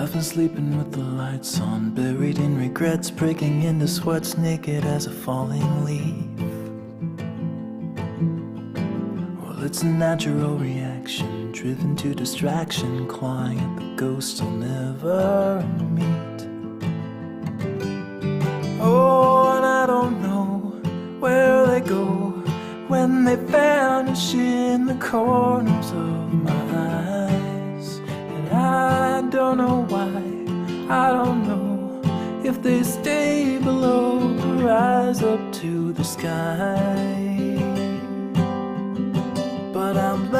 I've been sleeping with the lights on, buried in regrets, breaking into sweats, naked as a falling leaf. Well, it's a natural reaction, driven to distraction, clawing at the ghosts I'll never meet. Oh, and I don't know where they go when they vanish in the corners of my eyes. And I don't know why, I don't know if they stay below or rise up to the sky. But I'm